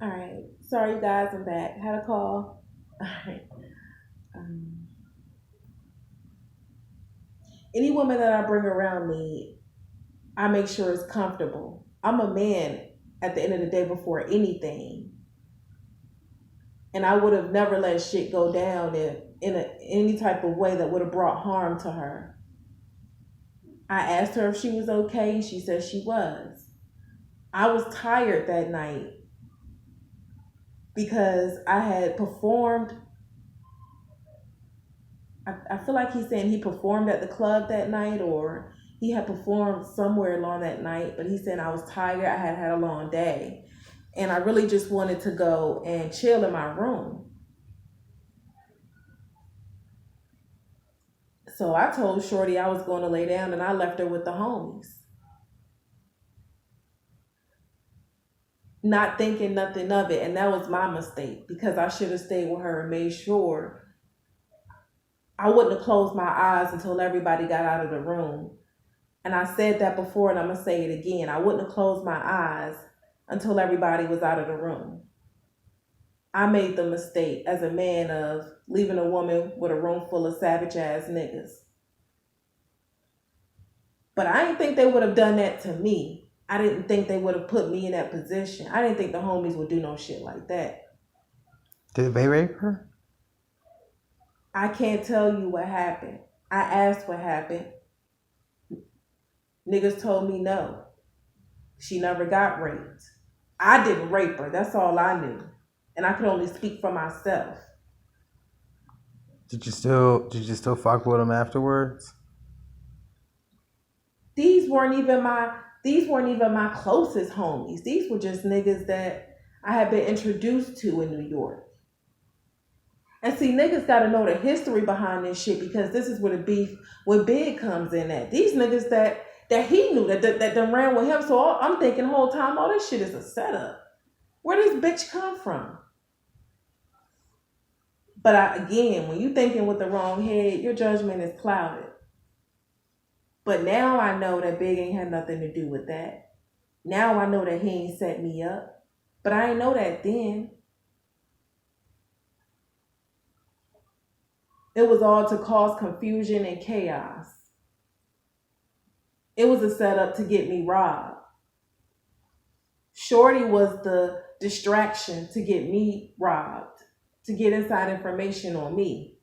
All right. Sorry, you guys. I'm back. Had a call. All right. Um, any woman that I bring around me, I make sure it's comfortable. I'm a man at the end of the day before anything, and I would have never let shit go down any type of way that would have brought harm to her. I asked her if she was okay. She said she was. I was tired that night because I had performed. I feel like he's saying he performed at the club that night or he had performed somewhere along that night, but he said I was tired. I had had a long day and I really just wanted to go and chill in my room. So I told Shorty I was going to lay down and I left her with the homies, not thinking nothing of it. And that was my mistake because I should have stayed with her and made sure I wouldn't have closed my eyes until everybody got out of the room. And I said that before and I'm going to say it again. I wouldn't have closed my eyes until everybody was out of the room. I made the mistake as a man of leaving a woman with a room full of savage ass niggas. But I didn't think they would have done that to me. I didn't think they would have put me in that position. I didn't think the homies would do no shit like that. Did they rape her? I can't tell you what happened. I asked what happened. Niggas told me no. She never got raped. I didn't rape her. That's all I knew. And I could only speak for myself. Did you still fuck with him afterwards? These weren't even my closest homies. These were just niggas that I had been introduced to in New York. And see, niggas gotta know the history behind this shit because this is where the beef with Big comes in at. These niggas that he knew that done ran with him. So I'm thinking the whole time, oh, this shit is a setup. Where does bitch come from? But again, when you thinking with the wrong head, your judgment is clouded. But now I know that Big ain't had nothing to do with that. Now I know that he ain't set me up. But I ain't know that then. It was all to cause confusion and chaos. It was a setup to get me robbed. Shorty was the distraction to get me robbed, to get inside information on me.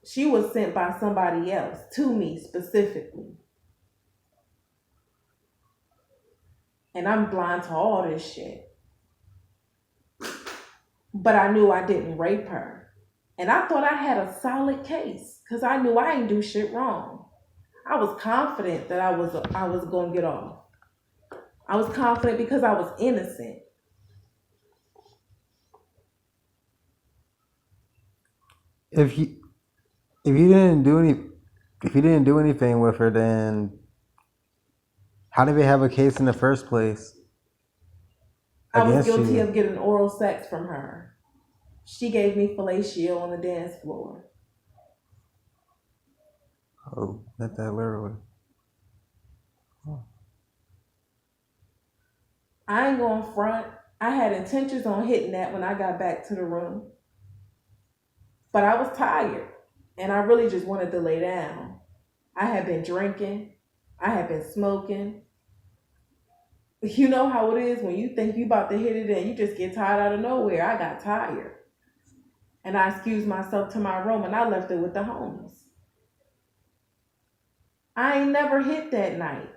She was sent by somebody else to me specifically. And I'm blind to all this shit. But I knew I didn't rape her. And I thought I had a solid case because I knew I ain't do shit wrong. I was confident that I was going to get off. I was confident because I was innocent. If you if you didn't do any if you didn't do anything with her, then how did they have a case in the first place I was against guilty you? of getting oral sex from her. She gave me fellatio on the dance floor. Oh, not that literally. I ain't going front. I had intentions on hitting that when I got back to the room. But I was tired and I really just wanted to lay down. I had been drinking. I had been smoking. You know how it is when you think you about to hit it and you just get tired out of nowhere. I got tired. And I excused myself to my room and I left it with the homies. I ain't never hit that night.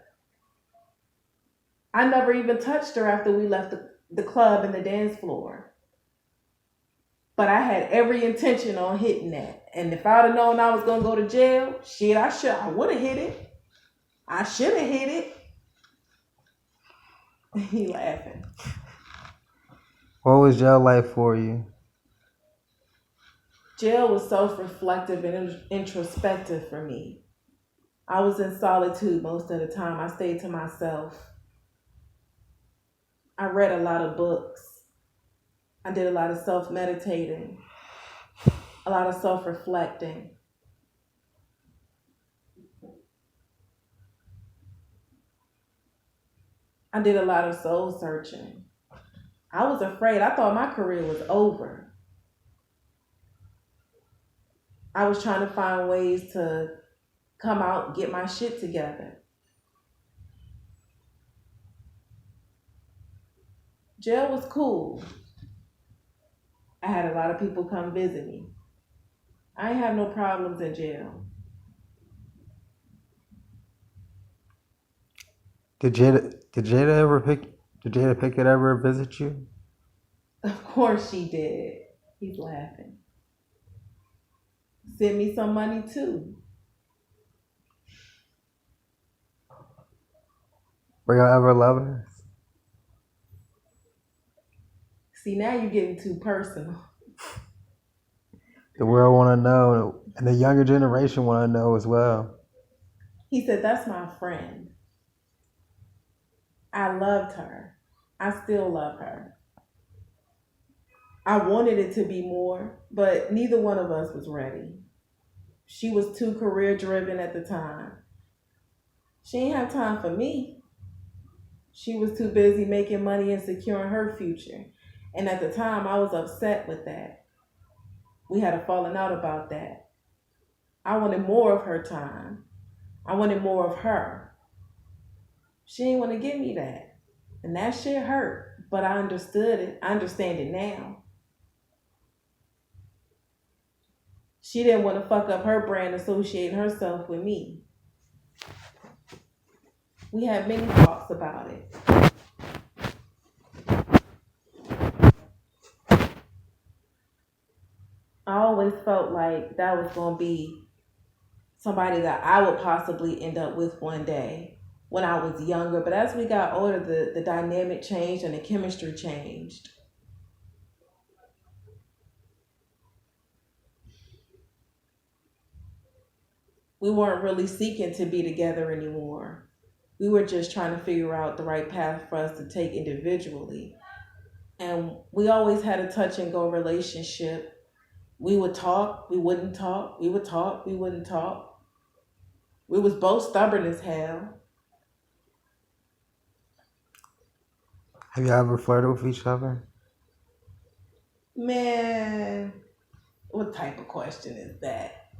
I never even touched her after we left the club and the dance floor. But I had every intention on hitting that. And if I'd have known I was gonna go to jail, shit, I would have hit it. I should have hit it. He laughing. What was jail life for you? Jail was self-reflective and introspective for me. I was in solitude most of the time. I stayed to myself. I read a lot of books. I did a lot of self-meditating, a lot of self-reflecting. I did a lot of soul searching. I was afraid. I thought my career was over. I was trying to find ways to come out, get my shit together. Jail was cool. I had a lot of people come visit me. I ain't have no problems in jail. Did Jada Pickett ever visit you? Of course she did. He's laughing. Send me some money too. Were y'all ever lovers? See, now you're getting too personal. The world want to know, and the younger generation want to know as well. He said, that's my friend. I loved her. I still love her. I wanted it to be more, but neither one of us was ready. She was too career driven at the time. She ain't have time for me. She was too busy making money and securing her future. And at the time, I was upset with that. We had a falling out about that. I wanted more of her time. I wanted more of her. She didn't want to give me that. And that shit hurt. But I understood it. I understand it now. She didn't want to fuck up her brand associating herself with me. We had many talks about it. I always felt like that was going to be somebody that I would possibly end up with one day when I was younger. But as we got older, the dynamic changed and the chemistry changed. We weren't really seeking to be together anymore. We were just trying to figure out the right path for us to take individually. And we always had a touch and go relationship. We would talk, we wouldn't talk. We would talk, we wouldn't talk. We was both stubborn as hell. Have you ever flirted with each other? Man, what type of question is that?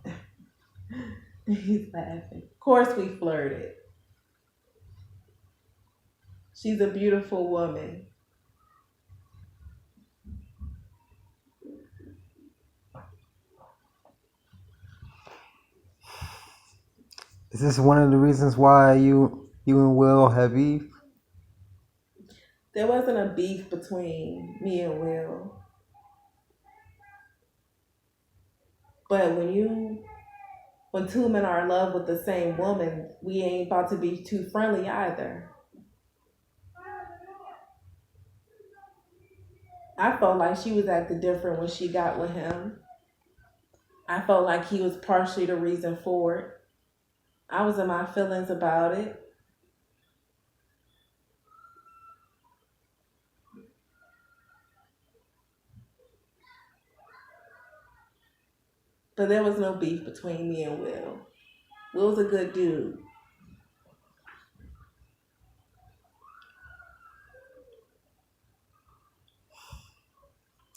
He's laughing. Of course we flirted. She's a beautiful woman. Is this one of the reasons why you and Will have beef? There wasn't a beef between me and Will. But when two men are in love with the same woman, we ain't about to be too friendly either. I felt like she was acting different when she got with him. I felt like he was partially the reason for it. I was in my feelings about it. But there was no beef between me and Will. Will's a good dude.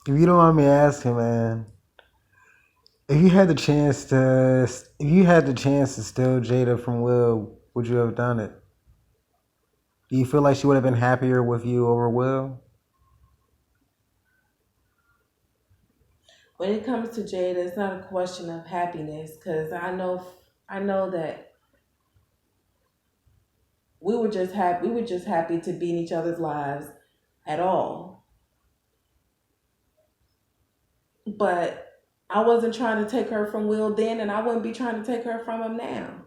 If you don't mind me asking, man, if you had the chance to steal Jada from Will, would you have done it? Do you feel like she would have been happier with you over Will? When it comes to Jada, it's not a question of happiness because I know that we were just happy to be in each other's lives at all. But I wasn't trying to take her from Will then, and I wouldn't be trying to take her from him now.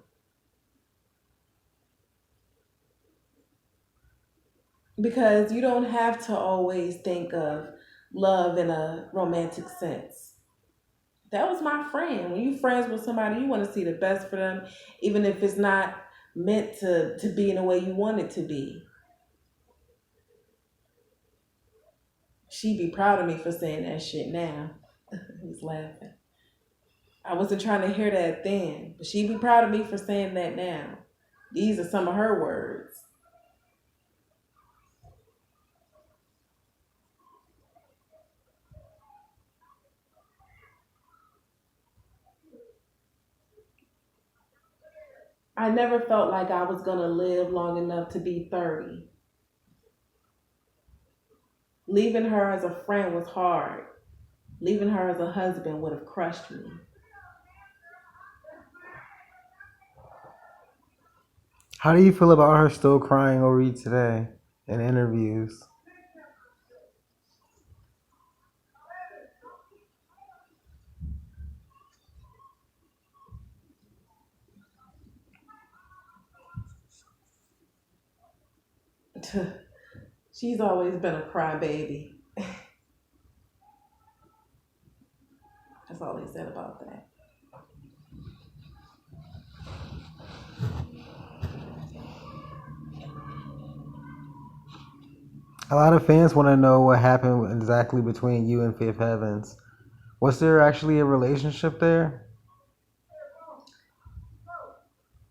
Because you don't have to always think of love in a romantic sense. That was my friend. When you friends with somebody, you want to see the best for them, even if it's not meant to be in the way you want it to be. She'd be proud of me for saying that shit now. He's laughing. I wasn't trying to hear that then, but she'd be proud of me for saying that now. These are some of her words. I never felt like I was going to live long enough to be 30. Leaving her as a friend was hard. Leaving her as a husband would have crushed me. How do you feel about her still crying over you today in interviews? She's always been a crybaby. That's all they said about that. A lot of fans want to know what happened exactly between you and Faith Evans. Was there actually a relationship there?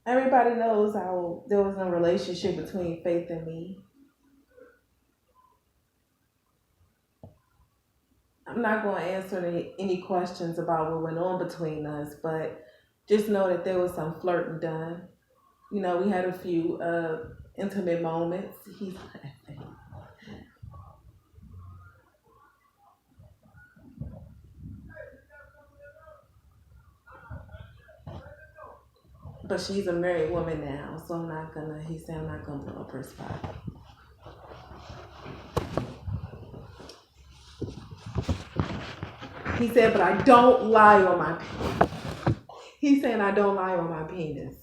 Everybody knows how there was no relationship between Faith and me. I'm not going to answer any questions about what went on between us, but just know that there was some flirting done. You know, we had a few intimate moments. He's laughing. But she's a married woman now, so he said I'm not gonna blow up her spot. He said, but I don't lie on my penis. He's saying I don't lie on my penis.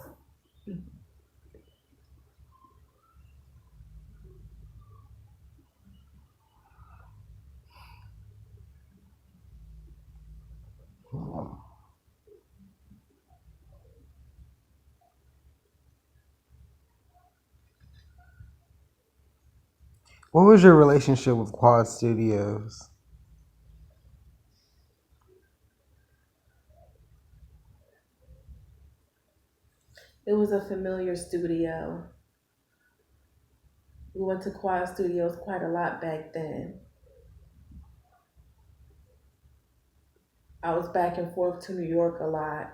What was your relationship with Quad Studios? It was a familiar studio. We went to Quad Studios quite a lot back then. I was back and forth to New York a lot.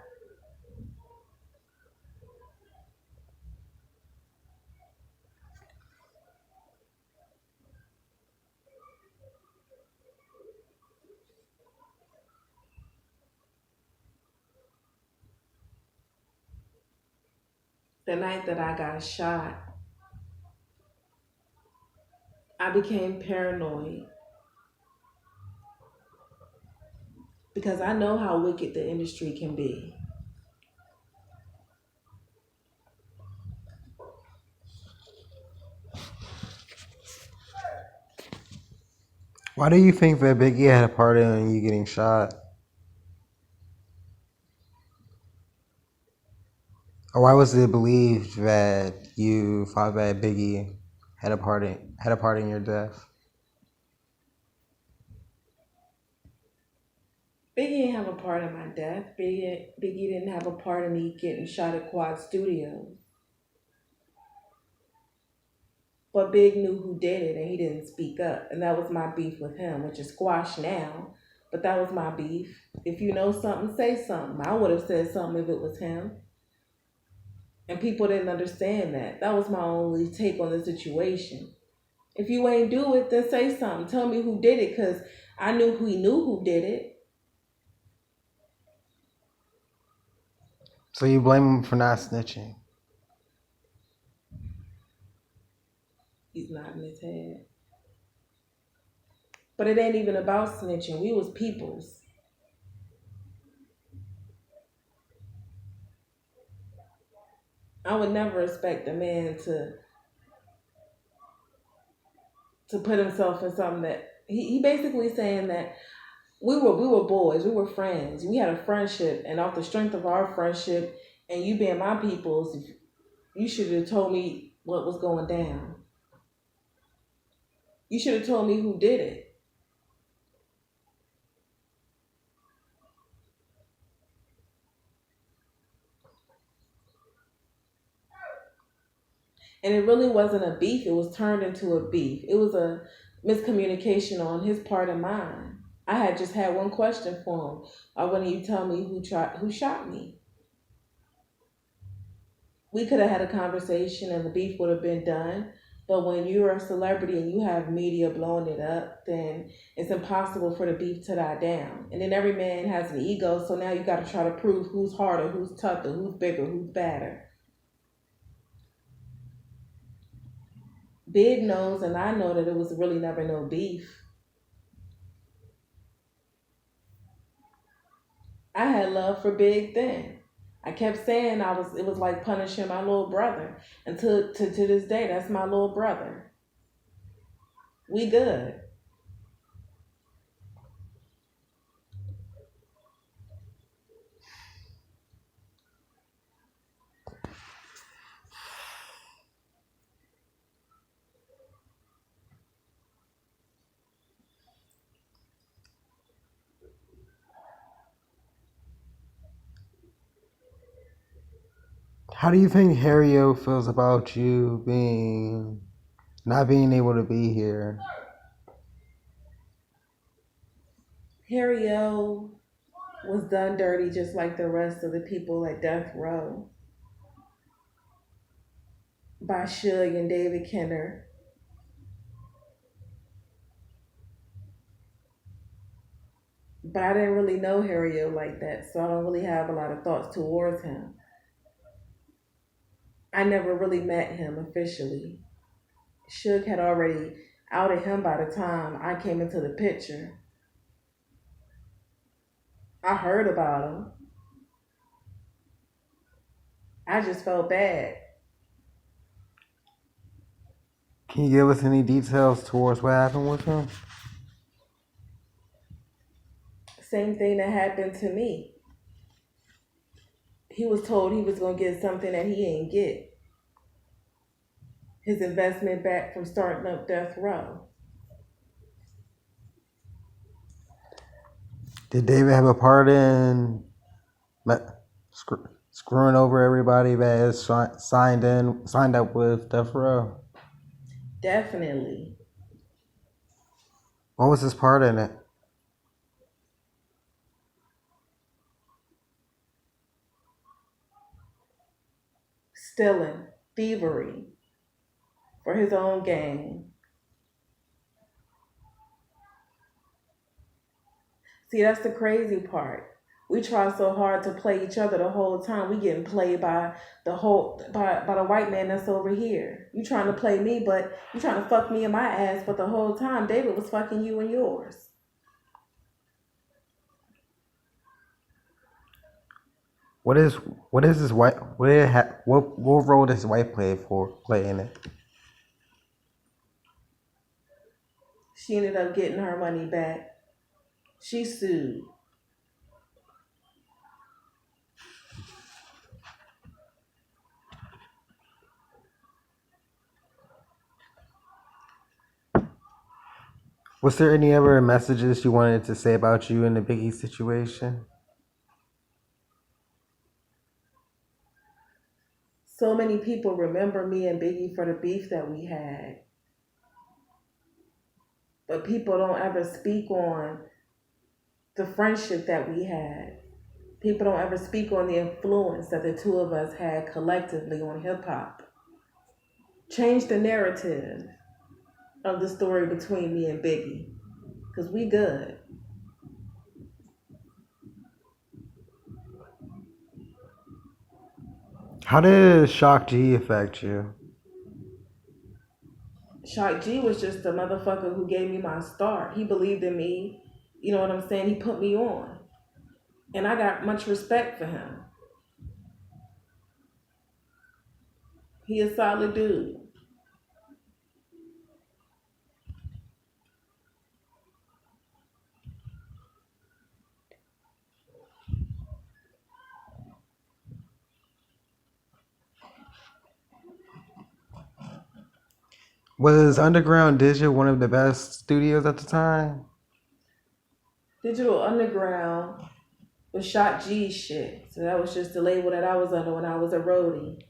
The night that I got shot, I became paranoid because I know how wicked the industry can be. Why do you think that Biggie had a part in you getting shot? Or why was it believed that you thought that Biggie had a part in your death? Biggie didn't have a part in my death. Biggie didn't have a part in me getting shot at Quad Studios. But Big knew who did it and he didn't speak up. And that was my beef with him, which is squashed now. But that was my beef. If you know something, say something. I would have said something if it was him. And people didn't understand that. That was my only take on the situation. If you ain't do it, then say something. Tell me who did it, because I knew he knew who did it. So you blame him for not snitching? He's nodding his head. But it ain't even about snitching. We was peoples. I would never expect a man to put himself in something that he basically saying that we were boys, we were friends, we had a friendship, and off the strength of our friendship and you being my peoples, you should have told me what was going down. You should have told me who did it. And it really wasn't a beef, it was turned into a beef. It was a miscommunication on his part and mine. I had just had one question for him. Why wouldn't you tell me who shot me? We could have had a conversation and the beef would have been done. But when you're a celebrity and you have media blowing it up, then it's impossible for the beef to die down. And then every man has an ego, so now you got to try to prove who's harder, who's tougher, who's bigger, who's badder. Big knows, and I know that it was really never no beef. I had love for Big then. I kept saying it was like punishing my little brother. And to this day, that's my little brother. We good. How do you think Harry feels about you being not being able to be here? Harry O was done dirty just like the rest of the people at death row by Suge and David Kenner. But I didn't really know Harry O like that, so I don't really have a lot of thoughts towards him. I never really met him officially. Suge had already outed him by the time I came into the picture. I heard about him. I just felt bad. Can you give us any details towards what happened with him? Same thing that happened to me. He was told he was going to get something that he ain't get. His investment back from starting up death row. Did David have a part in screwing over everybody that has signed up with Death Row? Definitely. What was his part in it? Stealing, thievery for his own gain. See, that's the crazy part. We try so hard to play each other the whole time. We getting played by by the white man that's over here. You trying to play me, but you trying to fuck me in my ass, but the whole time David was fucking you and yours. What is his wife? What role does his wife play in it? She ended up getting her money back. She sued. Was there any other messages you wanted to say about you in the Biggie situation? So many people remember me and Biggie for the beef that we had. But people don't ever speak on the friendship that we had. People don't ever speak on the influence that the two of us had collectively on hip hop. Change the narrative of the story between me and Biggie. Because we good. How did Shock G affect you? Shock G was just a motherfucker who gave me my start. He believed in me. You know what I'm saying? He put me on. And I got much respect for him. He a solid dude. Was Underground Digital one of the best studios at the time? Digital Underground was Shock G's shit. So that was just the label that I was under when I was a roadie.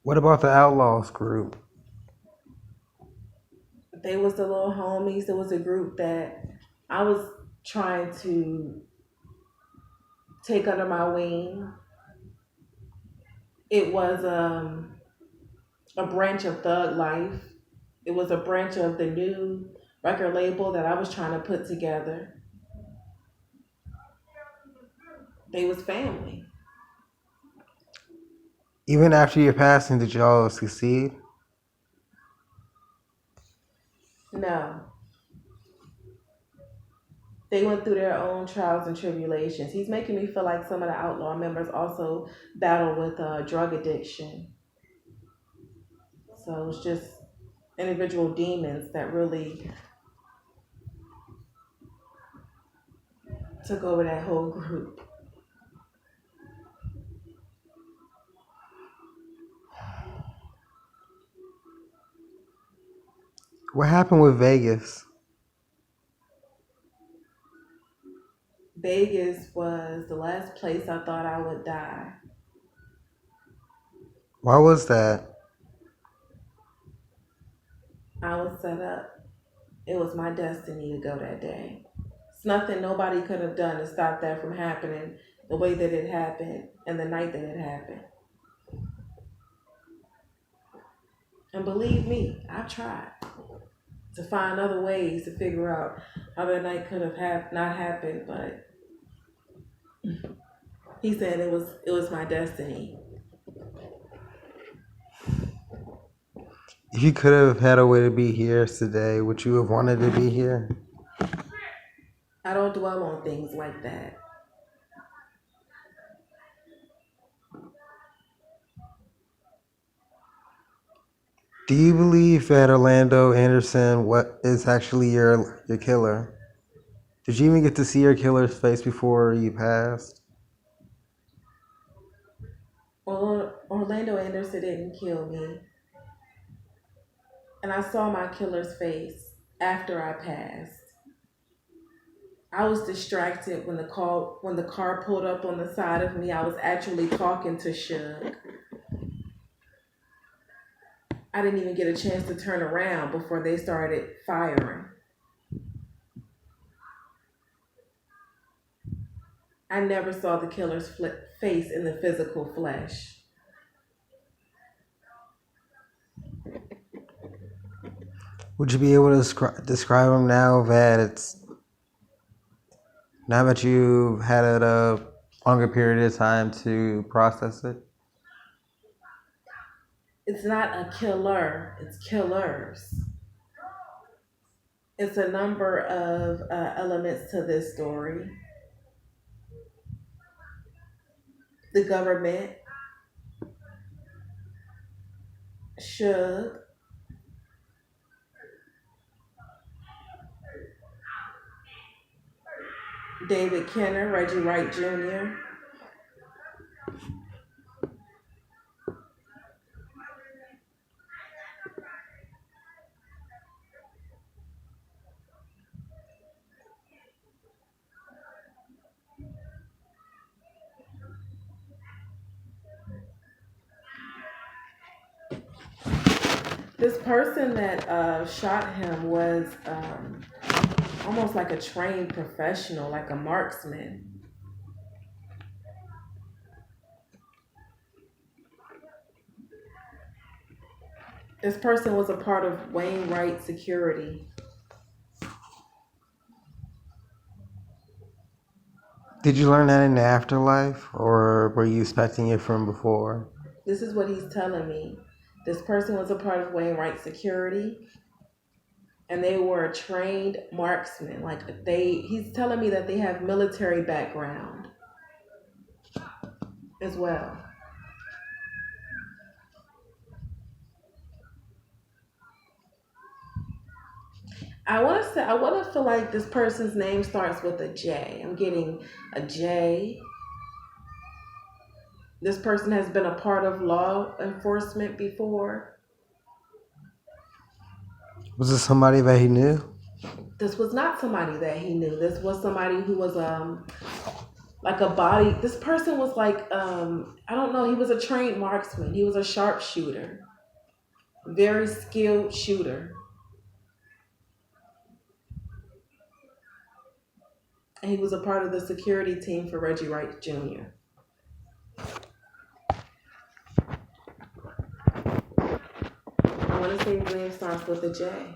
What about the Outlaws group? They was the little homies. It was a group that I was trying to take under my wing. It was a branch of Thug Life. It was a branch of the new record label that I was trying to put together. They was family. Even after your passing, did y'all succeed? No, they went through their own trials and tribulations. He's making me feel like some of the outlaw members also battle with drug addiction. So it's just individual demons that really took over that whole group. What happened with Vegas? Vegas was the last place I thought I would die. Why was that? I was set up. It was my destiny to go that day. It's nothing nobody could have done to stop that from happening the way that it happened and the night that it happened. And believe me, I've tried to find other ways to figure out how that night could have not happened, but he said it was my destiny. If you could have had a way to be here today, would you have wanted to be here? I don't dwell on things like that. Do you believe that Orlando Anderson is actually your killer? Did you even get to see your killer's face before you passed? Orlando Anderson didn't kill me, and I saw my killer's face after I passed. I was distracted when the car pulled up on the side of me. I was actually talking to Suge. I didn't even get a chance to turn around before they started firing. I never saw the killer's face in the physical flesh. Would you be able to describe him now that you've had a longer period of time to process it? It's not a killer, it's killers. It's a number of elements to this story. The government, Suge, David Kenner, Reggie Wright Jr., this person that shot him was almost like a trained professional, like a marksman. This person was a part of Wayne Wright security. Did you learn that in the afterlife, or were you expecting it from before? This is what he's telling me. This person was a part of Wayne Wright security, and they were a trained marksman. He's telling me that they have military background as well. I want to feel like this person's name starts with a J. I'm getting a J. This person has been a part of law enforcement before. Was it somebody that he knew? This was not somebody that he knew. This was somebody who was like a body. This person was like I don't know. He was a trained marksman. He was a sharpshooter, very skilled shooter. And he was a part of the security team for Reggie Wright Jr. I want to say his name starts with a J.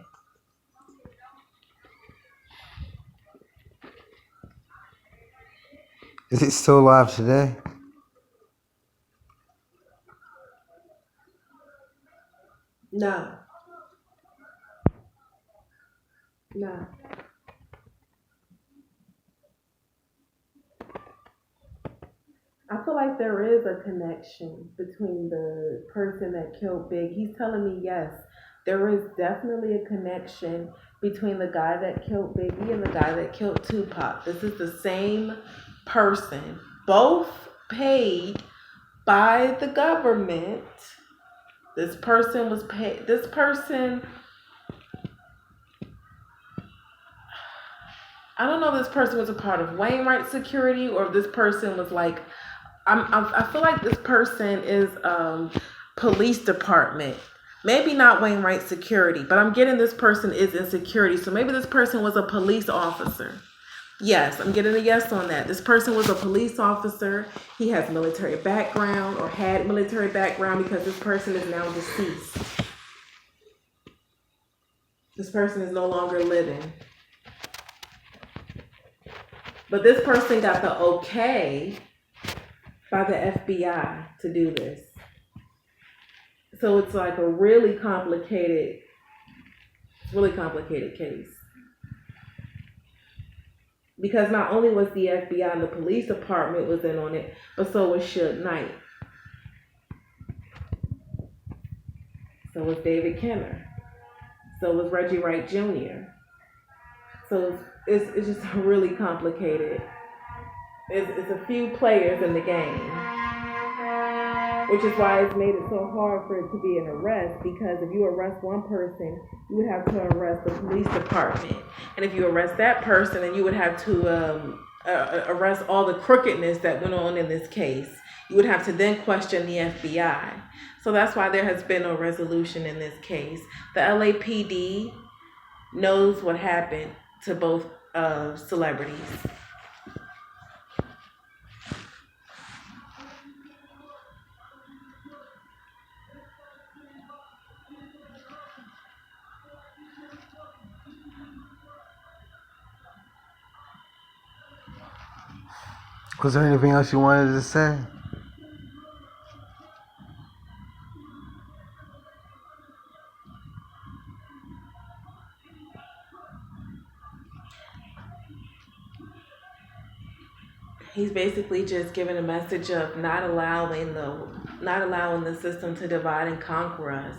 Is he still alive today? No. No. I feel like there is a connection between the person that killed Big. He's telling me yes, there is definitely a connection between the guy that killed Biggie and the guy that killed Tupac. This is the same person, both paid by the government. This person was paid. This person, I don't know if this person was a part of Wainwright security or if this person was like, I feel like this person is police department. Maybe not Wainwright security, but I'm getting this person is in security. So maybe this person was a police officer. Yes, I'm getting a yes on that. This person was a police officer. He has military background or had military background because this person is now deceased. This person is no longer living. But this person got the okay by the FBI to do this. So it's like a really complicated case. Because not only was the FBI and the police department was in on it, but so was Suge Knight. So was David Kenner. So was Reggie Wright Jr. So it's just really complicated. It's a few players in the game, which is why it's made it so hard for it to be an arrest, because if you arrest one person, you would have to arrest the police department. And if you arrest that person, then you would have to arrest all the crookedness that went on in this case. You would have to then question the FBI. So that's why there has been no resolution in this case. The LAPD knows what happened to both celebrities. Was there anything else you wanted to say? He's basically just giving a message of not allowing the system to divide and conquer us.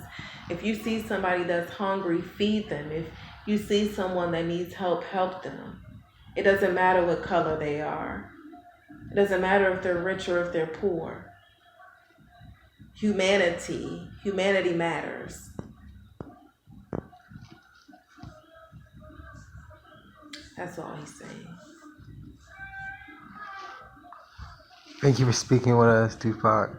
If you see somebody that's hungry, feed them. If you see someone that needs help, help them. It doesn't matter what color they are. It doesn't matter if they're rich or if they're poor. Humanity matters. That's all he's saying. Thank you for speaking with us, Tupac.